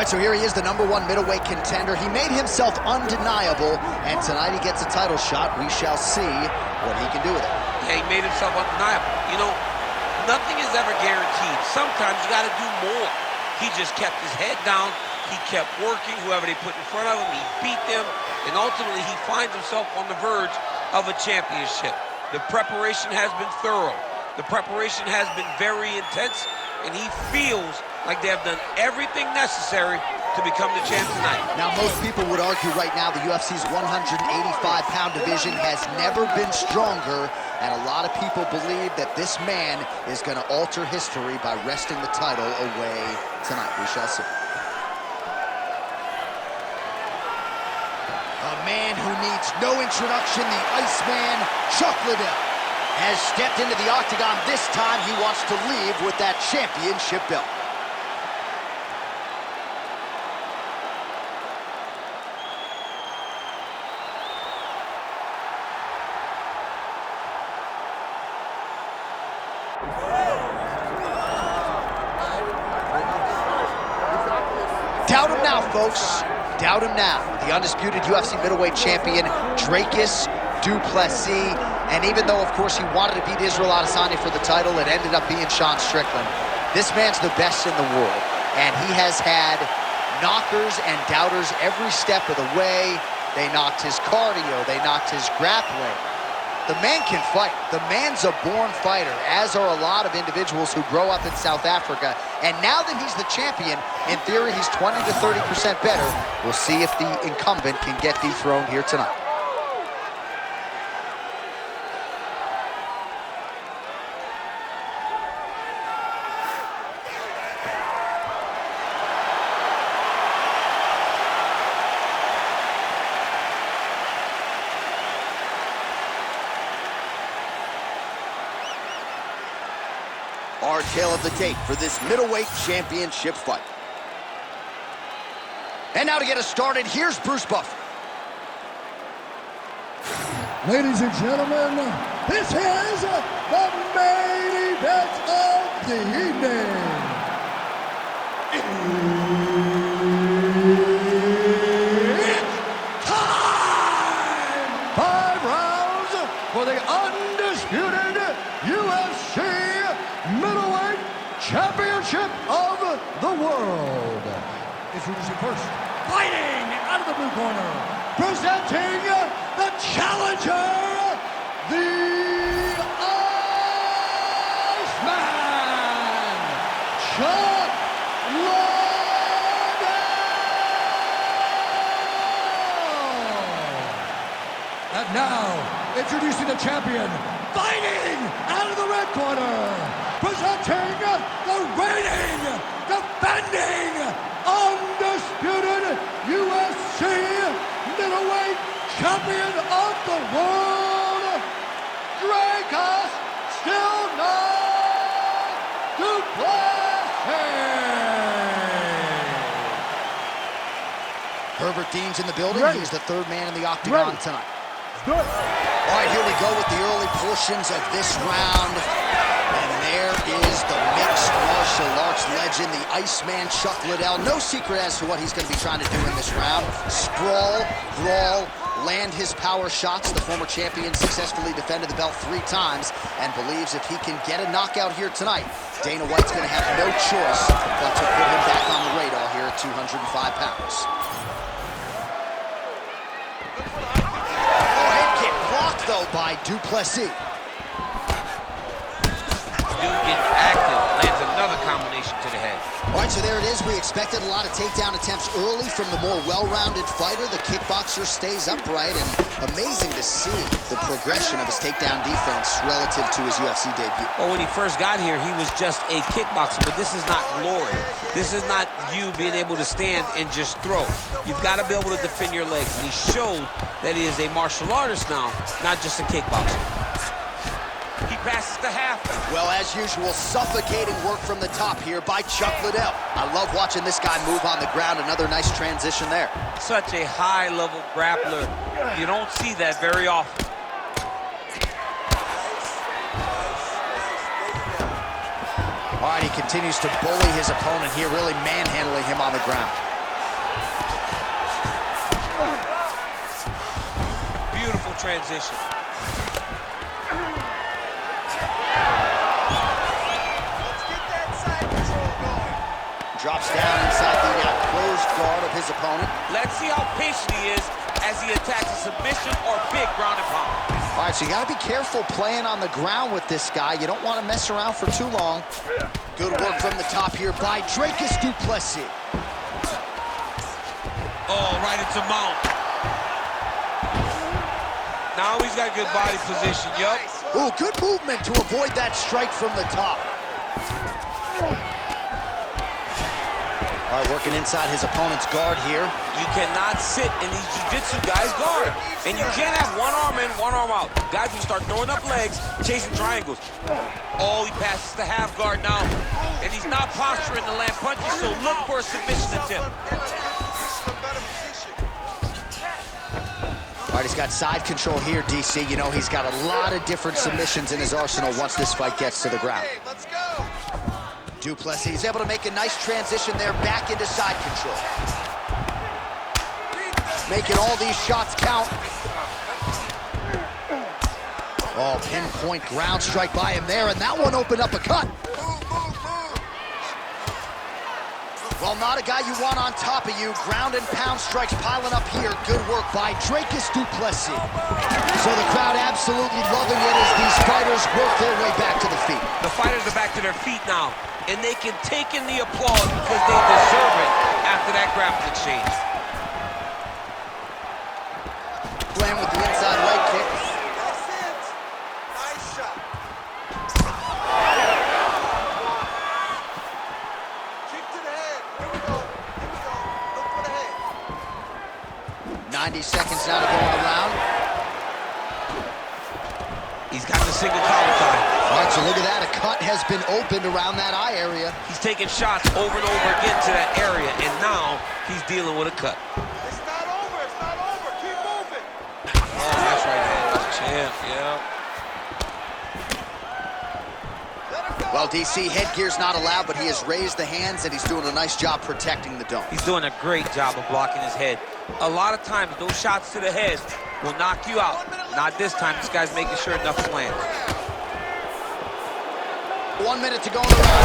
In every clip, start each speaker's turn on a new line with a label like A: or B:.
A: right, so here he is, the #1 middleweight contender. He made himself undeniable, and tonight he gets a title shot. We shall see what he can do with it.
B: Yeah, he made himself undeniable. You know, nothing is ever guaranteed. Sometimes you got to do more. He just kept his head down. He kept working. Whoever they put in front of him, he beat them. And ultimately, he finds himself on the verge of a championship. The preparation has been thorough. The preparation has been very intense. And he feels like they have done everything necessary to become the champ tonight.
A: Now, most people would argue right now the UFC's 185-pound division has never been stronger, and a lot of people believe that this man is going to alter history by wresting the title away tonight. We shall see. A man who needs no introduction, the Iceman, Chuck Liddell, has stepped into the octagon. This time he wants to leave with that championship belt. Doubt him now, folks. Doubt him now. The undisputed UFC middleweight champion, Dricus du Plessis. And even though, of course, he wanted to beat Israel Adesanya for the title, it ended up being Sean Strickland. This man's the best in the world. And he has had knockers and doubters every step of the way. They knocked his cardio. They knocked his grappling. The man can fight. The man's a born fighter, as are a lot of individuals who grow up in South Africa. And now that he's the champion, in theory, he's 20 to 30% better. We'll see if the incumbent can get dethroned here tonight. Our tale of the tape for this middleweight championship fight. And now to get us started, here's Bruce Buffer.
C: Ladies and gentlemen, this is the main event of the evening. It's time! 5 rounds for the undisputed UFC middleweight championship of the world. Introducing first, fighting out of the blue corner, presenting the challenger, the Iceman, Chuck Liddell. And now, introducing the champion, fighting out of the red corner, presenting the reigning, defending, undisputed UFC middleweight champion of the world, Dricus still not du Plessis.
A: Herbert Dean's in the building. He's the third man in the octagon tonight.
C: Good.
A: All right, here we go with the early portions of this round. And there is the mixed martial arts legend, the Iceman, Chuck Liddell. No secret as to what he's going to be trying to do in this round. Sprawl, brawl, land his power shots. The former champion successfully defended the belt 3 times and believes if he can get a knockout here tonight, Dana White's going to have no choice but to put him back on the radar here at 205 pounds. Though by du Plessis.
B: Dude gets active, lands another combination to the head.
A: All right, so there it is. We expected a lot of takedown attempts early from the more well-rounded fighter. The kickboxer stays upright, and amazing to see the progression of his takedown defense relative to his UFC debut.
B: Well, when he first got here, he was just a kickboxer, but this is not glory. This is not you being able to stand and just throw. You've got to be able to defend your legs, and he showed that he is a martial artist now, not just a kickboxer. He passes the half.
A: Well, as usual, suffocating work from the top here by Chuck Liddell. I love watching this guy move on the ground. Another nice transition there.
B: Such a high-level grappler. You don't see that very often.
A: All right, he continues to bully his opponent here, really manhandling him on the ground.
B: Beautiful transition.
D: Let's get that side control going.
A: Drops down inside the closed guard of his opponent.
B: Let's see how patient he is as he attacks a submission or big ground and pound.
A: All right, so you got to be careful playing on the ground with this guy. You don't want to mess around for too long. Good work from the top here by Dricus du Plessis.
B: Oh, right into mount. Now he's got good body position, yup.
A: Ooh, good movement to avoid that strike from the top. All right, working inside his opponent's guard here.
B: You cannot sit in these jiu-jitsu guys' guard. And you can't have one arm in, one arm out. Guys will start throwing up legs, chasing triangles. Oh, he passes the half guard now. And he's not posturing to land punches, so look for a submission attempt.
A: All right, he's got side control here, DC. You know, he's got a lot of different submissions in his arsenal once this fight gets to the ground.
D: Let's go.
A: Du Plessis is able to make a nice transition there back into side control. Making all these shots count. Oh, pinpoint ground strike by him there, and that one opened up a cut. Well, not a guy you want on top of you. Ground and pound strikes piling up here. Good work by Dricus du Plessis. So the crowd absolutely loving it as these fighters work their way back to the feet.
B: The fighters are back to their feet now, and they can take in the applause because they deserve it after that grappling exchange.
A: Playing with the inside leg kick.
D: That's it. Nice shot. Kick to the head. Here we go. Here we go. Look for the head.
A: 90 seconds now to go on the round.
B: He's got the single collar tie.
A: All right, so look at that. A cut has been opened around that eye area.
B: He's taking shots over and over again to that area, and now he's dealing with a cut.
D: It's not over. It's not over. Keep moving.
B: Oh, that's right, man. That's a champ, yeah.
D: Let him go.
A: Well, DC, headgear's not allowed, but he has raised the hands, and he's doing a nice job protecting the dome.
B: He's doing a great job of blocking his head. A lot of times, those shots to the head will knock you out. Not this time. This guy's making sure nothing lands.
A: 1 minute to go in the round.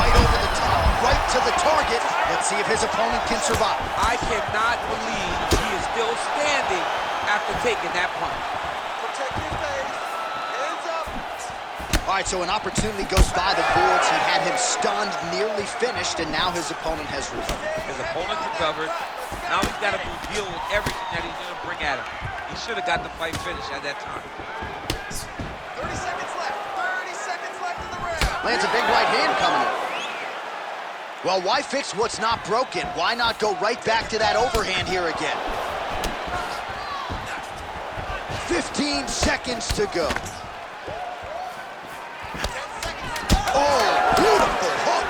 A: Right over the top, right to the target. Let's see if his opponent can survive.
B: I cannot believe he is still standing after taking that punch.
D: Protect your face. Hands up.
A: All right, so an opportunity goes by the boards. He had him stunned, nearly finished, and now his opponent has recovered.
B: His opponent recovered. Now he's got to deal with everything that he's going to bring at him. He should have got the fight finished at that time.
D: 30 seconds left. 30 seconds left in the round.
A: Lands a big right hand coming in. Well, why fix what's not broken? Why not go right back to that overhand here again? 15 seconds to go. Oh, beautiful hook.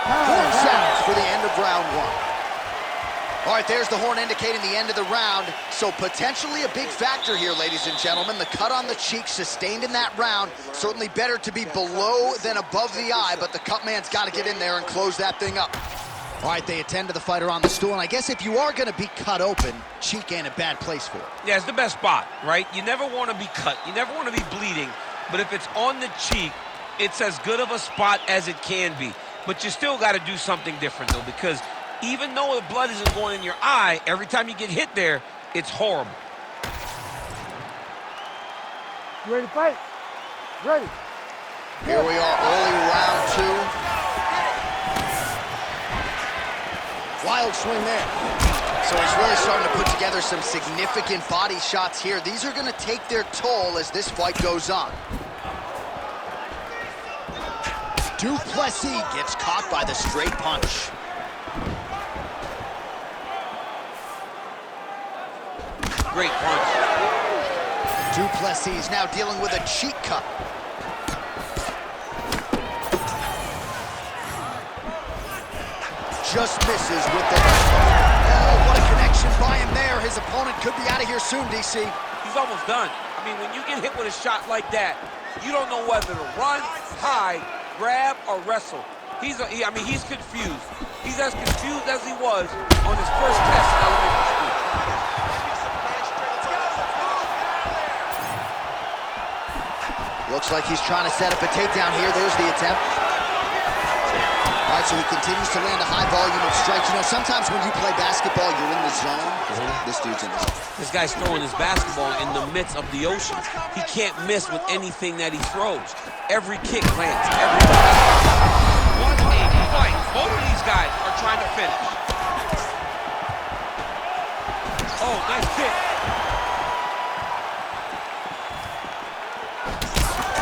A: Horn sounds for the end of round one. All right, there's the horn indicating the end of the round. So potentially a big factor here, ladies and gentlemen. The cut on the cheek sustained in that round. Certainly better to be below than above the eye, but the cut man's got to get in there and close that thing up. All right, they attend to the fighter on the stool, and I guess if you are going to be cut open, cheek ain't a bad place for it.
B: Yeah, it's the best spot, right? You never want to be cut. You never want to be bleeding. But if it's on the cheek, it's as good of a spot as it can be. But you still got to do something different, though, because even though the blood isn't going in your eye, every time you get hit there, it's horrible.
C: You ready to fight? Ready.
A: Here we are, early round two. Wild swing there. So he's really starting to put together some significant body shots here. These are going to take their toll as this fight goes on. Du Plessis gets caught by the straight punch.
B: Great punch.
A: Du Plessis now dealing with a cheek cut. Just misses with the left hook. Oh, what a connection by him there. His opponent could be out of here soon, DC.
B: He's almost done. I mean, when you get hit with a shot like that, you don't know whether to run, hide, grab, or wrestle. He's confused. He's as confused as he was on his first test in elementary school.
A: Looks like he's trying to set up a takedown here. There's the attempt. All right, so he continues to land a high volume of strikes. You know, sometimes when you play basketball, you're in the zone. This dude's in the zone.
B: This guy's throwing his basketball in the midst of the ocean. He can't miss with anything that he throws. Every kick lands. Every what a fight. Both of these guys are trying to finish. Oh, nice kick.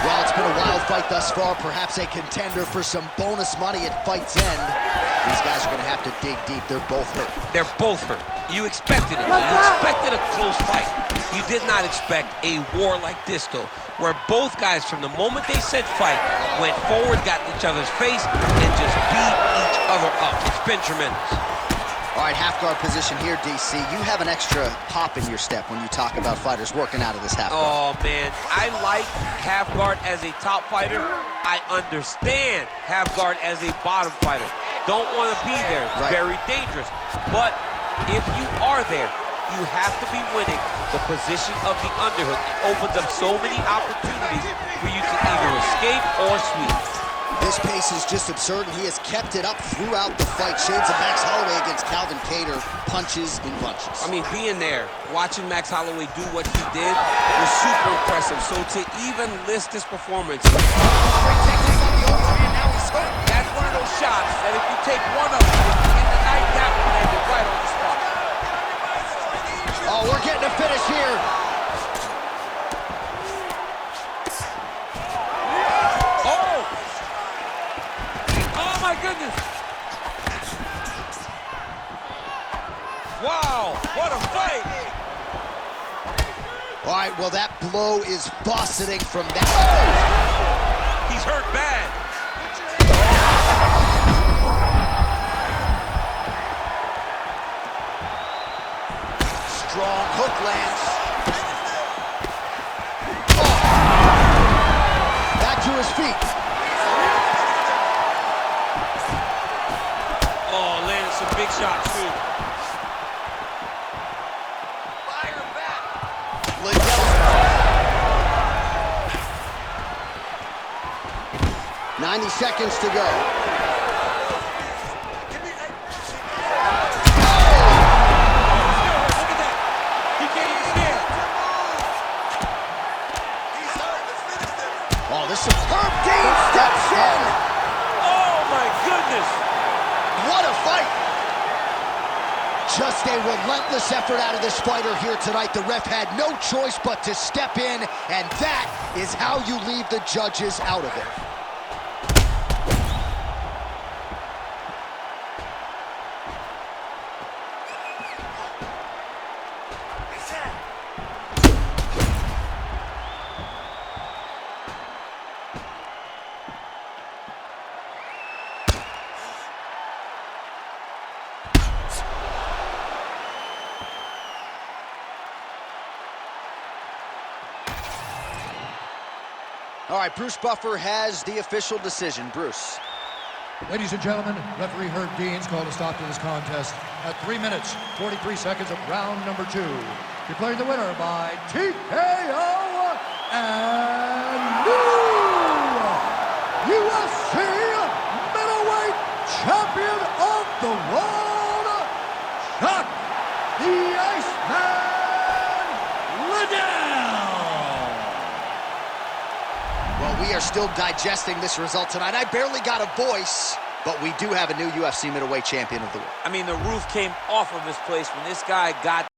A: Well, it's been a wild fight thus far. Perhaps a contender for some bonus money at fight's end. These guys are going to have to dig deep. They're both hurt.
B: They're both hurt. You expected it. You expected a close fight. You did not expect a war like this, though, where both guys, from the moment they said fight, went forward, got in each other's face, and just beat each other up. It's been tremendous.
A: All right, half guard position here, DC. You have an extra hop in your step when you talk about fighters working out of this half guard.
B: Oh, man. I like half guard as a top fighter. I understand half guard as a bottom fighter. Don't want to be there. It's very dangerous. But if you are there, you have to be winning the position of the underhook. It opens up so many opportunities for you to either escape or sweep.
A: This pace is just absurd, and he has kept it up throughout the fight. Shades of Max Holloway against Calvin Kattar, punches in bunches.
B: I mean, being there, watching Max Holloway do what he did was super impressive. So to even list this performance, that's one of those shots that if you take one of them in the night, that one landed right on the spot.
A: Oh, we're getting a finish here.
B: Oh my goodness! Wow, what a fight!
A: All right, well, that blow is buffeting from that.
B: Oh! He's hurt bad.
A: Strong hook lands. Oh. Back to his feet.
B: Some big shots, too.
D: Fire back.
A: Liddell. 90 seconds to go.
B: Look at that. He can't even stand.
D: He's hurt. Let's finish this.
A: Oh, this superb Dean steps in.
B: Oh, my goodness.
A: What a fight. Just a relentless effort out of this fighter here tonight. The ref had no choice but to step in, and that is how you leave the judges out of it. All right, Bruce Buffer has the official decision. Bruce.
C: Ladies and gentlemen, referee Herb Dean's called a stop to this contest at 3 minutes, 43 seconds of round number 2. Declaring the winner by TKO and new UFC middleweight champion of the world, Chuck the Iceman Liddell.
A: Well, we are still digesting this result tonight. I barely got a voice, but we do have a new UFC middleweight champion of the world.
B: I mean, the roof came off of this place when this guy got